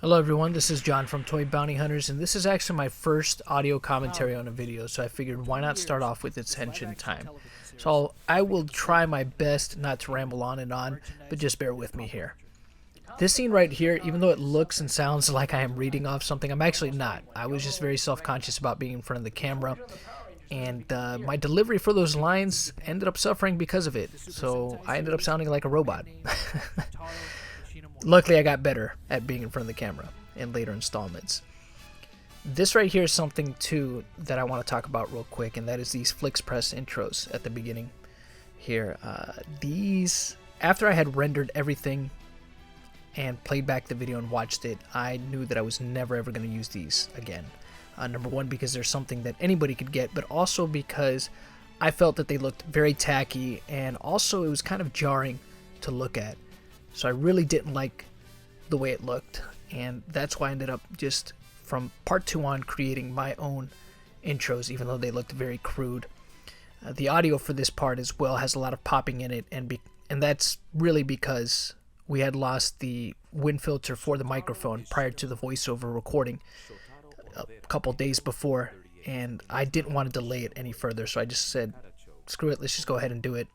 Hello everyone, this is John from Toy Bounty Hunters, and this is actually my first audio commentary on a video, so I figured why not start off with its henshin time. So I will try my best not to ramble on and on, but just bear with me here. This scene right here, even though it looks and sounds like I am reading off something, I'm actually not. I was just very self-conscious about being in front of the camera, and my delivery for those lines ended up suffering because of it, so I ended up sounding like a robot. Luckily, I got better at being in front of the camera in later installments. This right here is something, too, that I want to talk about real quick, and that is these FlixPress intros at the beginning here. These, after I had rendered everything and played back the video and watched it, I knew that I was never ever going to use these again. Number one, because they're something that anybody could get, but also because I felt that they looked very tacky, and also it was kind of jarring to look at. So I really didn't like the way it looked, and that's why I ended up just from part 2 on creating my own intros, even though they looked very crude. The audio for this part as well has a lot of popping in it, and that's really because we had lost the wind filter for the microphone prior to the voiceover recording a couple days before, and I didn't want to delay it any further, so I just said, screw it, let's just go ahead and do it,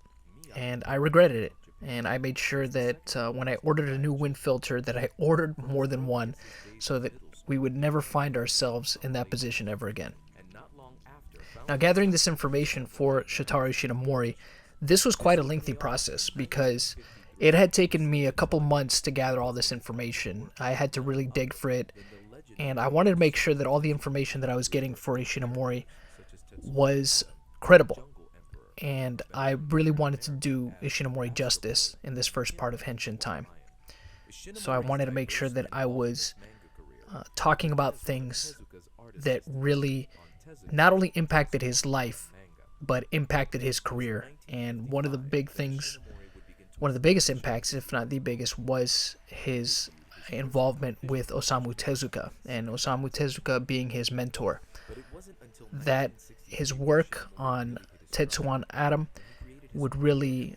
and I regretted it. And I made sure that when I ordered a new wind filter that I ordered more than one so that we would never find ourselves in that position ever again. Now, gathering this information for Shotaro Ishinomori, this was quite a lengthy process because it had taken me a couple months to gather all this information. I had to really dig for it, and I wanted to make sure that all the information that I was getting for Ishinomori was credible. And I really wanted to do Ishinomori justice in this first part of Henshin time. So I wanted to make sure that I was talking about things that really not only impacted his life, but impacted his career. And one of the biggest impacts, if not the biggest, was his involvement with Osamu Tezuka, and Osamu Tezuka being his mentor. That his work on Tetsuwan Atom would really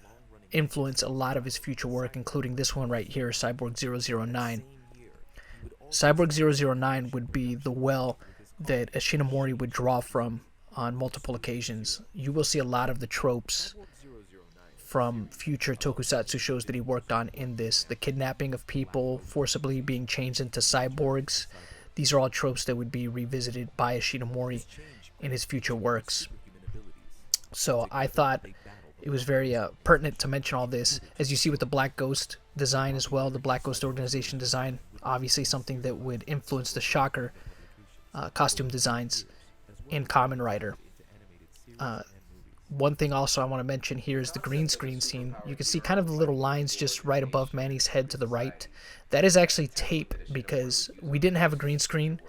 influence a lot of his future work, including this one right here, Cyborg 009. Cyborg 009 would be the well that Ishinomori would draw from on multiple occasions. You will see a lot of the tropes from future tokusatsu shows that he worked on in this. The kidnapping of people, forcibly being changed into cyborgs. These are all tropes that would be revisited by Ishinomori in his future works. So I thought it was very pertinent to mention all this. As you see with the Black Ghost design as well, the Black Ghost organization design, obviously something that would influence the Shocker costume designs in Kamen Rider. One thing also I want to mention here is the green screen scene. You can see kind of the little lines just right above Manny's head to the right. That is actually tape because we didn't have a green screen.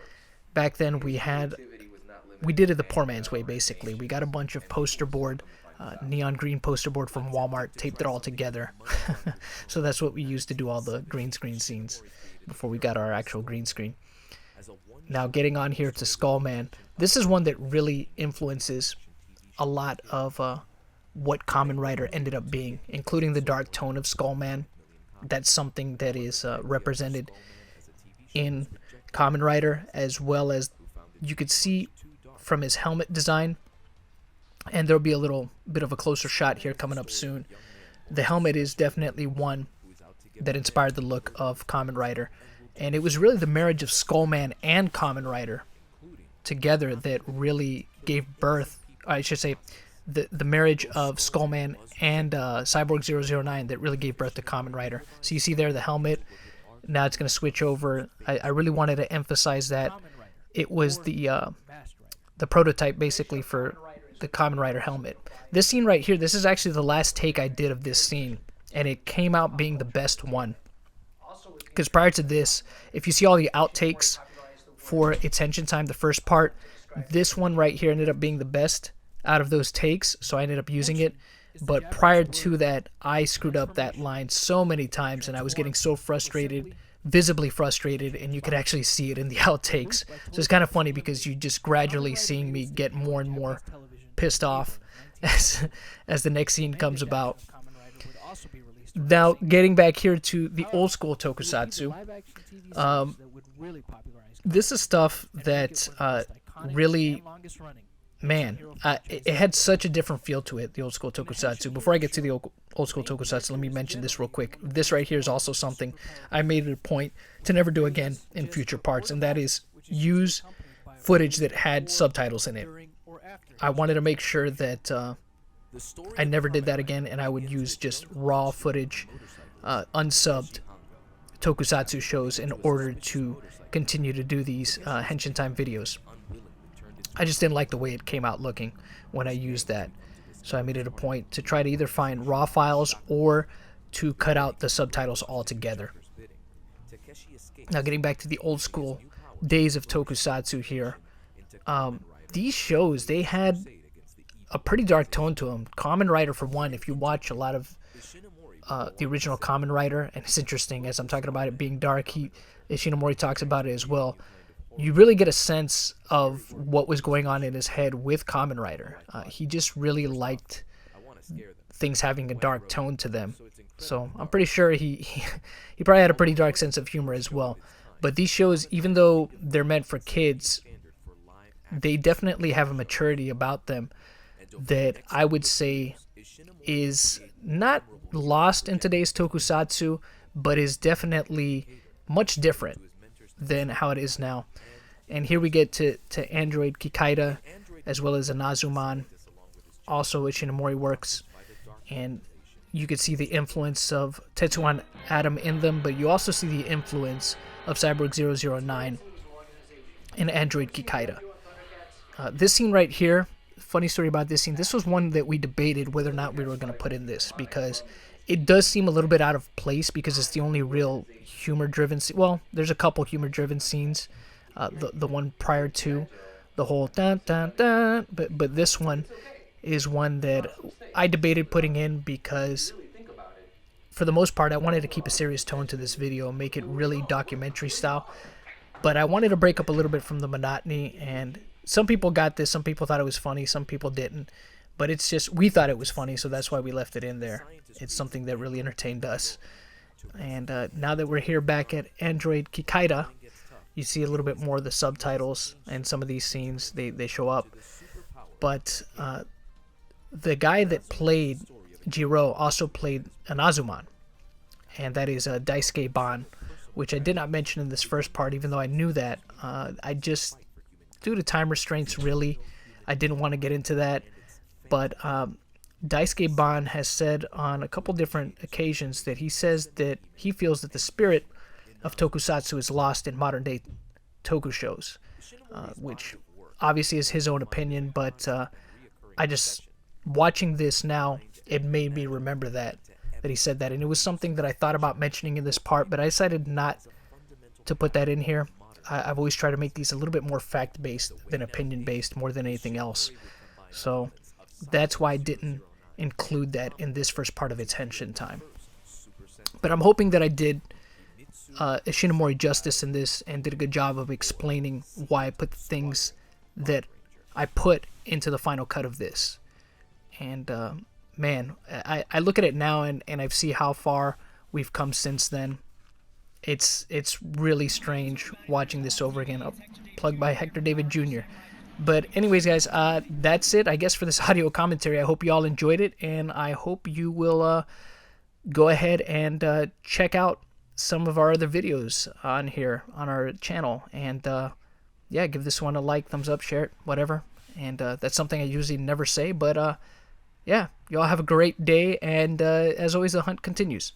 Back then we did it the poor man's way, basically. We got a bunch of poster board, neon green poster board from Walmart, taped it all together. So that's what we used to do all the green screen scenes before we got our actual green screen. Now, getting on here to Skullman, this is one that really influences a lot of what Kamen Rider ended up being, including the dark tone of Skullman. That's something that is represented in Kamen Rider, as well as you could see from his helmet design, and there'll be a little bit of a closer shot here coming up soon. The helmet is definitely one that inspired the look of Kamen Rider, and it was really the marriage of Skullman and Kamen Rider together that really gave birth, I should say, the marriage of Skullman and Cyborg 009 that really gave birth to Kamen Rider. So you see there the helmet. Now it's going to switch over. I really wanted to emphasize that it was the prototype basically for the Kamen Rider helmet. This scene right here, this is actually the last take I did of this scene, and it came out being the best one. Because prior to this, if you see all the outtakes for its henshin time, the first part, this one right here ended up being the best out of those takes, so I ended up using it. But prior to that, I screwed up that line so many times, and I was getting so frustrated, visibly frustrated, and you could actually see it in the outtakes. So it's kind of funny because you just gradually seeing me get more and more pissed off as the next scene comes about. Now, getting back here to the old school tokusatsu, this is stuff that really, man, it had such a different feel to it, the old school tokusatsu. Before I get to the old school tokusatsu, let me mention this real quick. This right here is also something I made it a point to never do again in future parts, and that is use footage that had subtitles in it. I wanted to make sure that I never did that again, and I would use just raw footage, unsubbed tokusatsu shows in order to continue to do these Henshin Time videos. I just didn't like the way it came out looking when I used that. So I made it a point to try to either find raw files or to cut out the subtitles altogether. Now getting back to the old school days of tokusatsu here. These shows, they had a pretty dark tone to them. Kamen Rider, for one, if you watch a lot of the original Kamen Rider, and it's interesting as I'm talking about it being dark, Ishinomori talks about it as well. You really get a sense of what was going on in his head with Kamen Rider. He just really liked things having a dark tone to them. So I'm pretty sure he probably had a pretty dark sense of humor as well. But these shows, even though they're meant for kids, they definitely have a maturity about them that I would say is not lost in today's tokusatsu, but is definitely much different than how it is now. And here we get to Android KIKAIDER as well as Anazuman, also Ishinomori works, and you could see the influence of Tetsuan Atom in them, but you also see the influence of Cyborg 009 in Android KIKAIDER. This scene right here, funny story about this scene, this was one that we debated whether or not we were going to put in this, because it does seem a little bit out of place because it's the only real humor-driven scene. Well, there's a couple humor-driven scenes. The one prior to the whole dun dun dun, but this one is one that I debated putting in because for the most part I wanted to keep a serious tone to this video and make it really documentary style, but I wanted to break up a little bit from the monotony, and some people got this, some people thought it was funny, some people didn't, but it's just, we thought it was funny, so that's why we left it in there. It's something that really entertained us. And now that we're here back at Android KIKAIDER, you see a little bit more of the subtitles, and some of these scenes, they show up. But the guy that played Jiro also played Anazuman, and that is Daisuke Ban, which I did not mention in this first part, even though I knew that. I just, due to time restraints, really, I didn't want to get into that. But Daisuke Ban has said on a couple different occasions that he says that he feels that the spirit of tokusatsu is lost in modern day toku shows, which obviously is his own opinion, but I just, watching this now, it made me remember that he said that, and it was something that I thought about mentioning in this part, but I decided not to put that in here. I've always tried to make these a little bit more fact-based than opinion-based, more than anything else. So that's why I didn't include that in this first part of its Henshin time. But I'm hoping that I did Ishinomori justice in this and did a good job of explaining why I put the things that I put into the final cut of this. And man, I look at it now and I see how far we've come since then. It's really strange watching this over again. Plugged by Hector David Jr. But anyways, guys, that's it, I guess, for this audio commentary. I hope you all enjoyed it, and I hope you will go ahead and check out some of our other videos on here on our channel. And yeah, give this one a like, thumbs up, share it, whatever. And that's something I usually never say, but yeah, you all have a great day, and as always, the hunt continues.